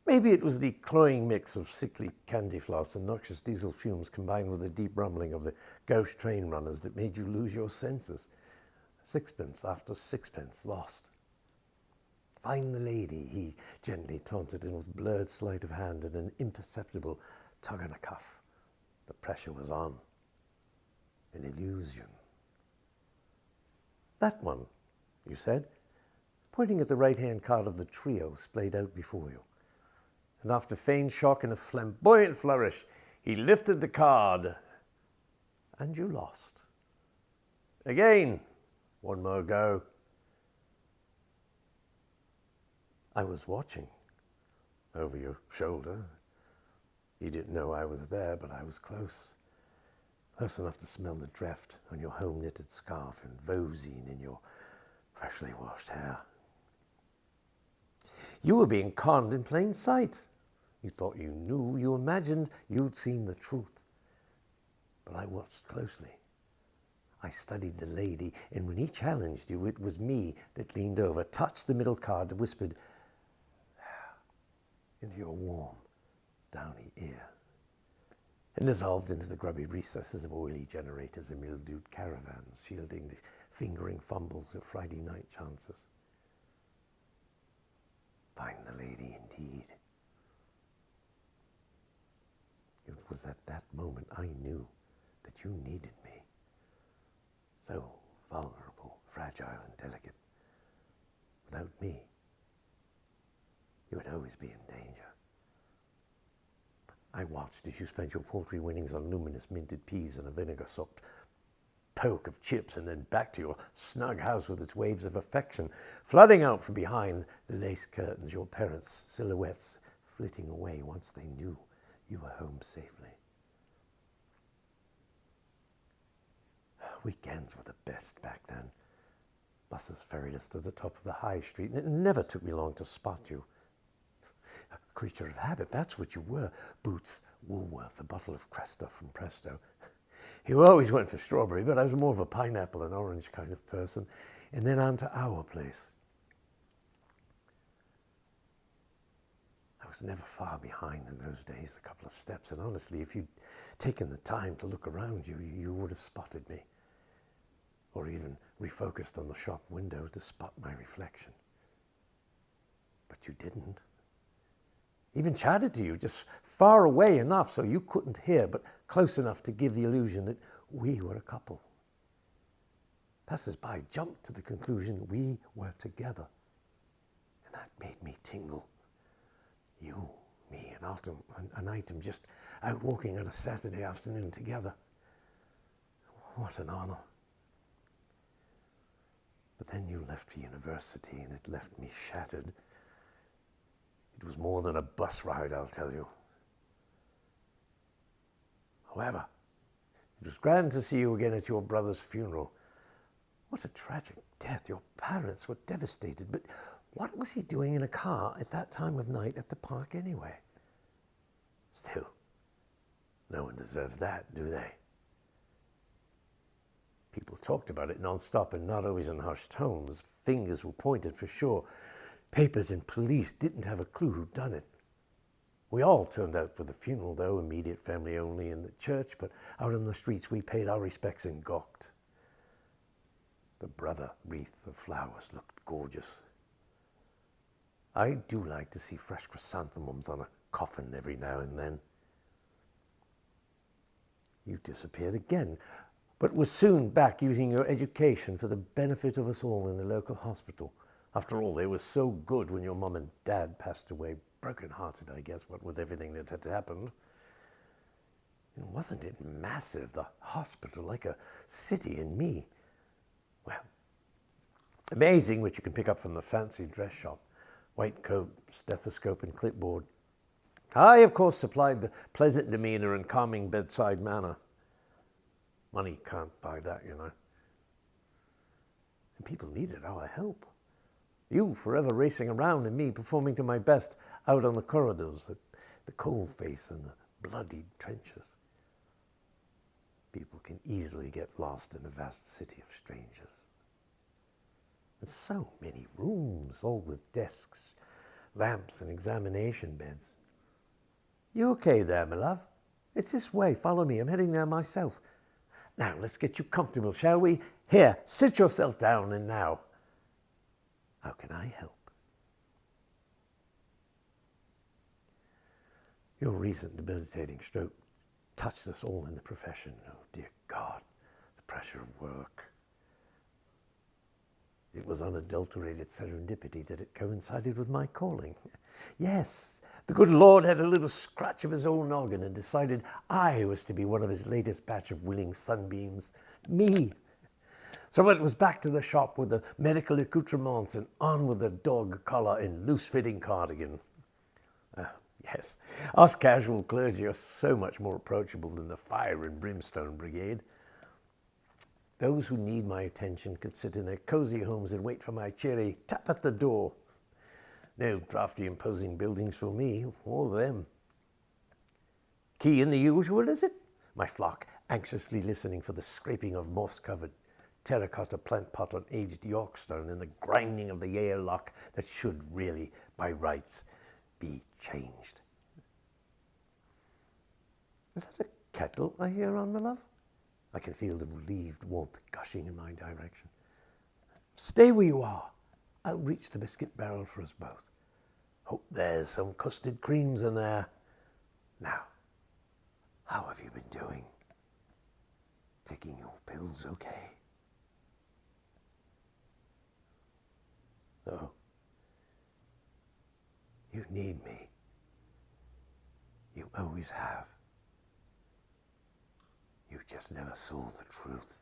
Maybe it was the cloying mix of sickly candy floss and noxious diesel fumes combined with the deep rumbling of the gauche train runners that made you lose your senses. Sixpence after sixpence lost. Find the lady, he gently taunted in with blurred sleight of hand and an imperceptible tug on a cuff. The pressure was on. An illusion. That one, you said, pointing at the right-hand card of the trio splayed out before you. And after feigned shock and a flamboyant flourish, he lifted the card. And you lost. Again, one more go. I was watching over your shoulder. You didn't know I was there, but I was close. Close enough to smell the dreft on your home-knitted scarf and Vosine in your freshly washed hair. You were being conned in plain sight. You thought you knew, you imagined you'd seen the truth. But I watched closely. I studied the lady, and when he challenged you, it was me that leaned over, touched the middle card, and whispered into your warm, downy ear, and dissolved into the grubby recesses of oily generators and mildewed caravans, shielding the fingering fumbles of Friday night chances. Find the lady indeed. It was at that moment I knew that you needed me. So vulnerable, fragile, and delicate. Without me, you would always be in danger. I watched as you spent your paltry winnings on luminous minted peas and a vinegar-soaked poke of chips, and then back to your snug house with its waves of affection, flooding out from behind the lace curtains, your parents' silhouettes flitting away once they knew you were home safely. Weekends were the best back then. Buses ferried us to the top of the high street, and it never took me long to spot you. A creature of habit, that's what you were. Boots, Woolworth, a bottle of Cresta from Presto. You always went for strawberry, but I was more of a pineapple and orange kind of person. And then on to our place. I was never far behind in those days, a couple of steps. And honestly, if you'd taken the time to look around you, you would have spotted me. Or even refocused on the shop window to spot my reflection. But you didn't. Even chatted to you, just far away enough so you couldn't hear, but close enough to give the illusion that we were a couple. Passers-by jumped to the conclusion we were together. And that made me tingle. You, me, an item just out walking on a Saturday afternoon together. What an honor. But then you left for university, and it left me shattered. It was more than a bus ride, I'll tell you. However, it was grand to see you again at your brother's funeral. What a tragic death. Your parents were devastated, but what was he doing in a car at that time of night at the park anyway? Still, no one deserves that, do they? People talked about it non-stop and not always in hushed tones. Fingers were pointed for sure. Papers and police didn't have a clue who'd done it. We all turned out for the funeral, though, immediate family only in the church, but out on the streets we paid our respects and gawked. The brother wreath of flowers looked gorgeous. I do like to see fresh chrysanthemums on a coffin every now and then. You disappeared again, but was soon back using your education for the benefit of us all in the local hospital. After all, they were so good when your mum and dad passed away, broken-hearted, I guess, what with everything that had happened. And wasn't it massive, the hospital, like a city in me? Well, amazing what you can pick up from the fancy dress shop. White coat, stethoscope, and clipboard. I, of course, supplied the pleasant demeanor and calming bedside manner. Money can't buy that, you know. And people needed our help. You forever racing around and me performing to my best out on the corridors, the coal face and the bloodied trenches. People can easily get lost in a vast city of strangers. And so many rooms, all with desks, lamps and examination beds. You okay there, my love? It's this way. Follow me. I'm heading there myself. Now, let's get you comfortable, shall we? Here, sit yourself down, and now, how can I help? Your recent debilitating stroke touched us all in the profession. Oh, dear God, the pressure of work. It was unadulterated serendipity that it coincided with my calling. Yes, the good Lord had a little scratch of his own noggin and decided I was to be one of his latest batch of willing sunbeams. Me. So it was back to the shop with the medical accoutrements and on with the dog collar and loose-fitting cardigan. Yes, us casual clergy are so much more approachable than the fire and brimstone brigade. Those who need my attention could sit in their cozy homes and wait for my cheery tap at the door. No drafty, imposing buildings for me, or them. Key in the usual, is it? My flock, anxiously listening for the scraping of moss-covered terracotta plant pot on aged Yorkstone and the grinding of the Yale lock that should really, by rights, be changed. Is that a kettle I hear on, my love? I can feel the relieved warmth gushing in my direction. Stay where you are. I'll reach the biscuit barrel for us both. Hope there's some custard creams in there. Now, how have you been doing? Taking your pills okay? Oh. You need me. You always have. You just never saw the truth.